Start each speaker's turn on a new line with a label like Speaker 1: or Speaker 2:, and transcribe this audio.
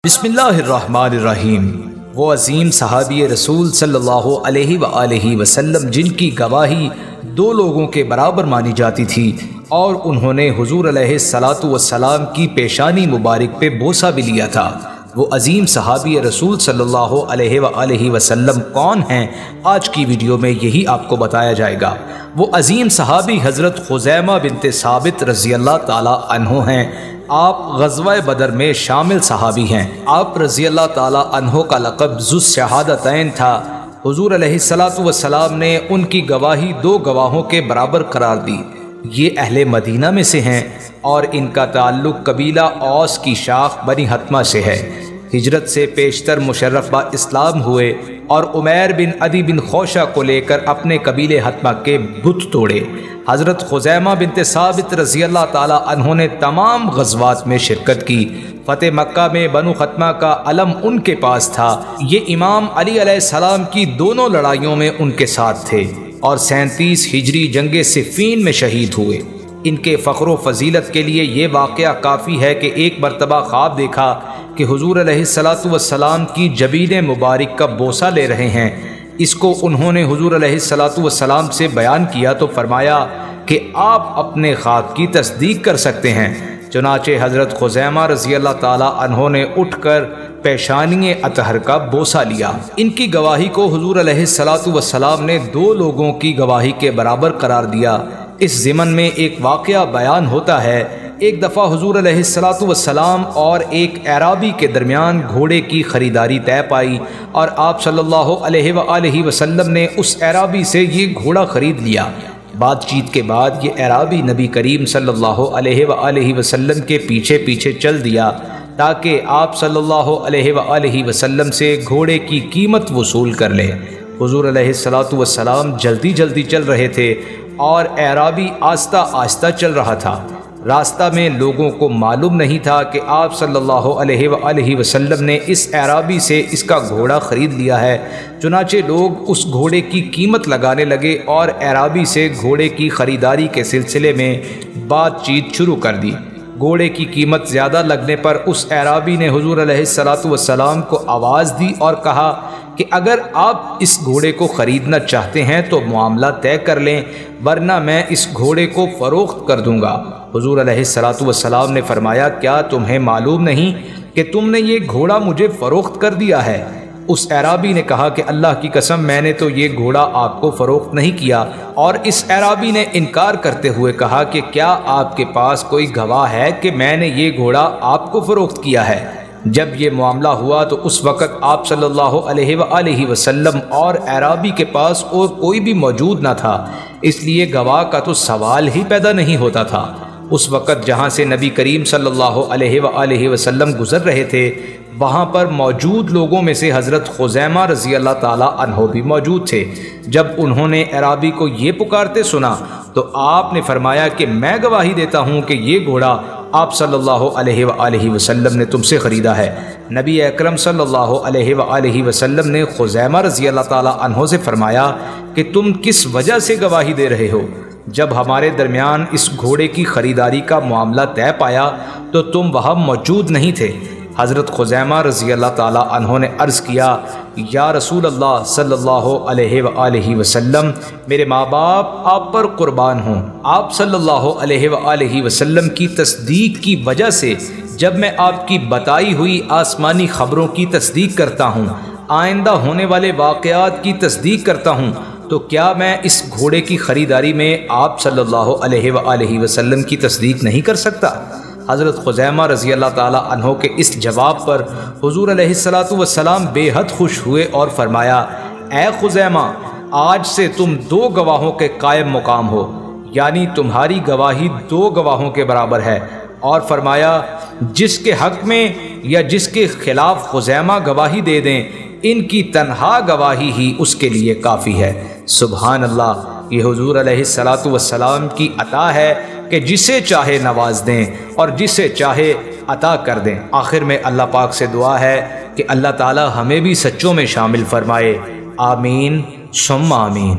Speaker 1: بسم اللہ الرحمن الرحیم۔ وہ عظیم صحابی رسول صلی اللہ علیہ وآلہ وسلم جن کی گواہی دو لوگوں کے برابر مانی جاتی تھی اور انہوں نے حضور علیہ الصلاۃ والسلام کی پیشانی مبارک پہ بوسہ بھی لیا تھا، وہ عظیم صحابی رسول صلی اللہ علیہ وآلہ وسلم کون ہیں؟ آج کی ویڈیو میں یہی آپ کو بتایا جائے گا۔ وہ عظیم صحابی حضرت خزیمہ بنت ثابت رضی اللہ تعالی عنہ ہیں۔ آپ غزوہ بدر میں شامل صحابی ہیں۔ آپ رضی اللہ تعالی عنہ کا لقب ذو الشہادتین تھا۔ حضور علیہ الصلاۃ والسلام نے ان کی گواہی دو گواہوں کے برابر قرار دی۔ یہ اہل مدینہ میں سے ہیں اور ان کا تعلق قبیلہ اوس کی شاخ بنی حتمہ سے ہے۔ ہجرت سے پیشتر مشرف با اسلام ہوئے اور عمیر بن عدی بن خوشہ کو لے کر اپنے قبیلے حتمہ کے بت توڑے۔ حضرت خزیمہ بنت ثابت رضی اللہ تعالی عنہ نے تمام غزوات میں شرکت کی۔ فتح مکہ میں بنو حتمہ کا علم ان کے پاس تھا۔ یہ امام علی علیہ السلام کی دونوں لڑائیوں میں ان کے ساتھ تھے اور 37 ہجری جنگ صفین میں شہید ہوئے۔ ان کے فخر و فضیلت کے لیے یہ واقعہ کافی ہے کہ ایک مرتبہ خواب دیکھا کہ حضور علیہ الصلاۃ والسلام کی جبین مبارک کا بوسہ لے رہے ہیں۔ اس کو انہوں نے حضور علیہ الصلاۃ والسلام سے بیان کیا تو فرمایا کہ آپ اپنے خواب کی تصدیق کر سکتے ہیں۔ چنانچہ حضرت خزیمہ رضی اللہ تعالی عنہ نے اٹھ کر پیشانی اطہر کا بوسہ لیا۔ ان کی گواہی کو حضور علیہ الصلاۃ والسلام نے دو لوگوں کی گواہی کے برابر قرار دیا۔ اس ضمن میں ایک واقعہ بیان ہوتا ہے۔ ایک دفعہ حضور علیہ الصلاۃ والسلام اور ایک اعرابی کے درمیان گھوڑے کی خریداری طے پائی اور آپ صلی اللہ علیہ وآلہ وسلم نے اس اعرابی سے یہ گھوڑا خرید لیا۔ بات چیت کے بعد یہ اعرابی نبی کریم صلی اللہ علیہ وآلہ وسلم کے پیچھے پیچھے چل دیا تاکہ آپ صلی اللہ علیہ وآلہ وسلم سے گھوڑے کی قیمت وصول کر لے۔ حضور علیہ الصلاۃ والسلام جلدی جلدی چل رہے تھے اور اعرابی آہستہ آہستہ چل رہا تھا۔ راستہ میں لوگوں کو معلوم نہیں تھا کہ آپ صلی اللہ علیہ وآلہ وسلم نے اس اعرابی سے اس کا گھوڑا خرید لیا ہے۔ چنانچہ لوگ اس گھوڑے کی قیمت لگانے لگے اور اعرابی سے گھوڑے کی خریداری کے سلسلے میں بات چیت شروع کر دی۔ گھوڑے کی قیمت زیادہ لگنے پر اس اعرابی نے حضور علیہ الصلاۃ والسلام کو آواز دی اور کہا کہ اگر آپ اس گھوڑے کو خریدنا چاہتے ہیں تو معاملہ طے کر لیں ورنہ میں اس گھوڑے کو فروخت کر دوں گا۔ حضور علیہ الصلاۃ والسلام نے فرمایا کیا تمہیں معلوم نہیں کہ تم نے یہ گھوڑا مجھے فروخت کر دیا ہے؟ اس اعرابی نے کہا کہ اللہ کی قسم میں نے تو یہ گھوڑا آپ کو فروخت نہیں کیا۔ اور اس اعرابی نے انکار کرتے ہوئے کہا کہ کیا آپ کے پاس کوئی گواہ ہے کہ میں نے یہ گھوڑا آپ کو فروخت کیا ہے؟ جب یہ معاملہ ہوا تو اس وقت آپ صلی اللہ علیہ وآلہ وسلم اور اعرابی کے پاس اور کوئی بھی موجود نہ تھا، اس لیے گواہ کا تو سوال ہی پیدا نہیں ہوتا تھا۔ اس وقت جہاں سے نبی کریم صلی اللہ علیہ وآلہ وسلم گزر رہے تھے وہاں پر موجود لوگوں میں سے حضرت خزیمہ رضی اللہ تعالی عنہ بھی موجود تھے۔ جب انہوں نے اعرابی کو یہ پکارتے سنا تو آپ نے فرمایا کہ میں گواہی دیتا ہوں کہ یہ گھوڑا آپ صلی اللہ علیہ وآلہ وسلم نے تم سے خریدا ہے۔ نبی اکرم صلی اللہ علیہ وآلہ وسلم نے خزیمہ رضی اللہ تعالی عنہ سے فرمایا کہ تم کس وجہ سے گواہی دے رہے ہو؟ جب ہمارے درمیان اس گھوڑے کی خریداری کا معاملہ طے پایا تو تم وہاں موجود نہیں تھے۔ حضرت خزیمہ رضی اللہ تعالی عنہ نے عرض کیا یا رسول اللہ صلی اللہ علیہ وآلہ وسلم، میرے ماں باپ آپ پر قربان ہوں۔ آپ صلی اللہ علیہ وآلہ وسلم کی تصدیق کی وجہ سے جب میں آپ کی بتائی ہوئی آسمانی خبروں کی تصدیق کرتا ہوں، آئندہ ہونے والے واقعات کی تصدیق کرتا ہوں، تو کیا میں اس گھوڑے کی خریداری میں آپ صلی اللہ علیہ وآلہ وسلم کی تصدیق نہیں کر سکتا؟ حضرت خزیمہ رضی اللہ تعالی عنہ کے اس جواب پر حضور علیہ الصلاۃ والسلام بے حد خوش ہوئے اور فرمایا اے خزیمہ، آج سے تم دو گواہوں کے قائم مقام ہو، یعنی تمہاری گواہی دو گواہوں کے برابر ہے۔ اور فرمایا جس کے حق میں یا جس کے خلاف خزیمہ گواہی دے دیں ان کی تنہا گواہی ہی اس کے لیے کافی ہے۔ سبحان اللہ، یہ حضور علیہ الصلاۃ والسلام کی عطا ہے کہ جسے چاہے نواز دیں اور جسے چاہے عطا کر دیں۔ آخر میں اللہ پاک سے دعا ہے کہ اللہ تعالی ہمیں بھی سچوں میں شامل فرمائے۔ آمین ثم آمین۔